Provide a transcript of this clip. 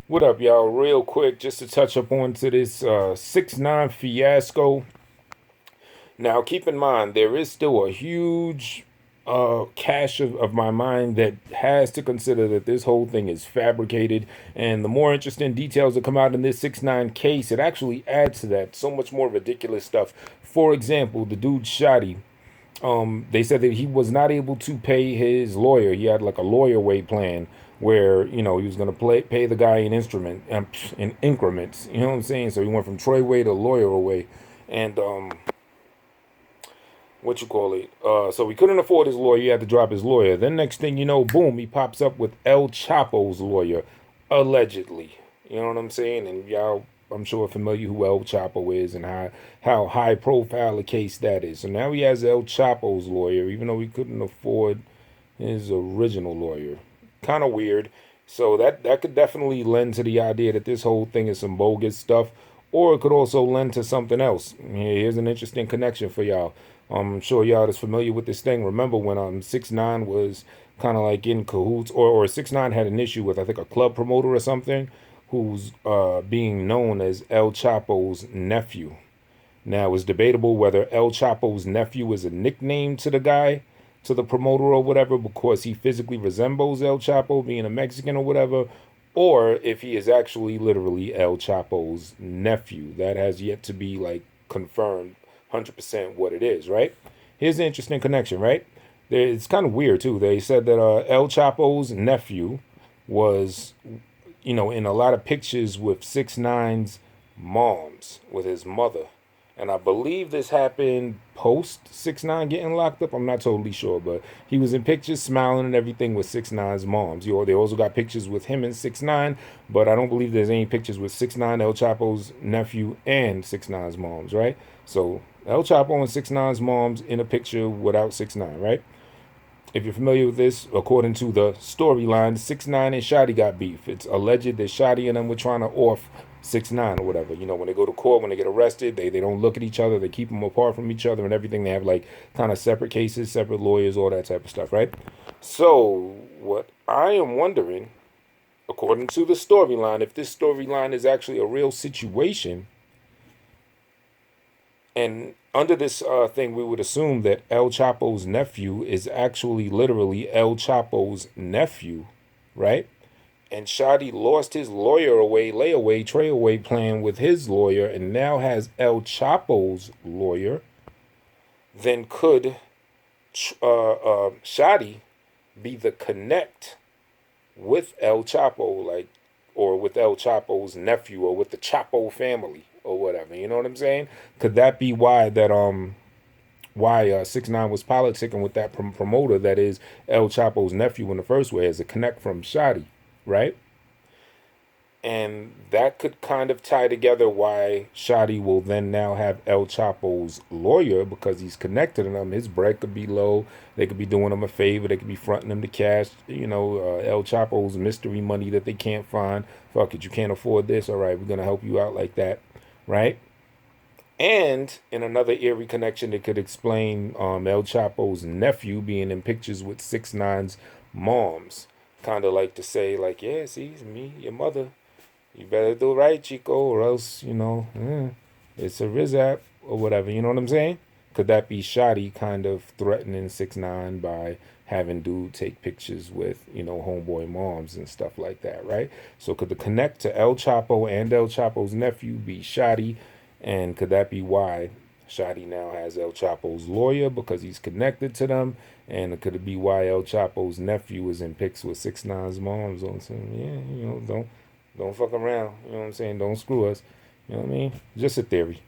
What up, y'all? Real quick, just to touch up onto this 6ix9ine fiasco. Now, keep in mind, there is still a huge cache of my mind that has to consider that this whole thing is fabricated. And the more interesting details that come out in this 6ix9ine case, it actually adds to that. So much more ridiculous stuff. For example, the dude Shottie. They said that he was not able to pay his lawyer. He had like a lawyer weight plan where he was going to pay the guy in increments. You know what I'm saying? So he went from Troy way to lawyer way, and what you call it? So he couldn't afford his lawyer. He had to drop his lawyer. Then next thing you know, boom, he pops up with El Chapo's lawyer, allegedly. You know what I'm saying? And y'all, I'm sure familiar who El Chapo is and how high profile a case that is. So now he has El Chapo's lawyer, even though he couldn't afford his original lawyer. Kind of weird. So that could definitely lend to the idea that this whole thing is some bogus stuff, or it could also lend to something else. Here's an interesting connection for y'all. I'm sure y'all is familiar with this thing. Remember when 6ix9ine was kind of like in cahoots, or 6ix9ine had an issue with, I think, a club promoter or something, who's being known as El Chapo's nephew. Now it's debatable whether El Chapo's nephew is a nickname to the guy, to the promoter or whatever, because he physically resembles El Chapo being a Mexican or whatever, or if he is actually literally El Chapo's nephew. That has yet to be like confirmed 100% what it is, right? Here's the interesting connection, right? It's kind of weird too. They said that El Chapo's nephew was, in a lot of pictures with 6ix9ine's moms, with his mother. And I believe this happened post 6ix9ine getting locked up. I'm not totally sure, but he was in pictures smiling and everything with 6ix9ine's moms. They also got pictures with him and 6ix9ine, but I don't believe there's any pictures with 6ix9ine, El Chapo's nephew, and 6ix9ine's moms, right? So El Chapo and 6ix9ine's moms in a picture without 6ix9ine, right? If you're familiar with this, according to the storyline, 6ix9ine and Shottie got beef. It's alleged that Shottie and them were trying to off 6ix9ine or whatever. When they go to court, when they get arrested, they don't look at each other. They keep them apart from each other and everything. They have like kind of separate cases, separate lawyers, all that type of stuff, right? So what I am wondering, according to the storyline, if this storyline is actually a real situation, and under this thing, we would assume that El Chapo's nephew is actually literally El Chapo's nephew, right? And Shottie lost his lawyer away, layaway, tray away plan with his lawyer, and now has El Chapo's lawyer. Then could Shottie be the connect with El Chapo, like, or with El Chapo's nephew, or with the Chapo family, or whatever? You know what I'm saying? Could that be why 6ix9ine was politicking with that promoter that is El Chapo's nephew in the first way, as a connect from Shottie, right? And that could kind of tie together why Shottie will then now have El Chapo's lawyer, because he's connected to them. His bread could be low. They could be doing him a favor. They could be fronting him the cash. El Chapo's mystery money that they can't find. Fuck it, you can't afford this. All right, we're going to help you out like that, right? And in another eerie connection, it could explain El Chapo's nephew being in pictures with 6ix9ine's moms. Kind of like to say, like, yeah, see, it's me, your mother. You better do right, Chico, or else, it's a Rizap or whatever. You know what I'm saying? Could that be Shottie kind of threatening 6ix9ine by having dude take pictures with, homeboy moms and stuff like that, right? So could the connect to El Chapo and El Chapo's nephew be Shottie? And could that be why Shottie now has El Chapo's lawyer, because he's connected to them? And could it be why El Chapo's nephew is in pics with 6ix9ine's moms on some? Yeah, don't fuck around. You know what I'm saying? Don't screw us. You know what I mean? Just a theory.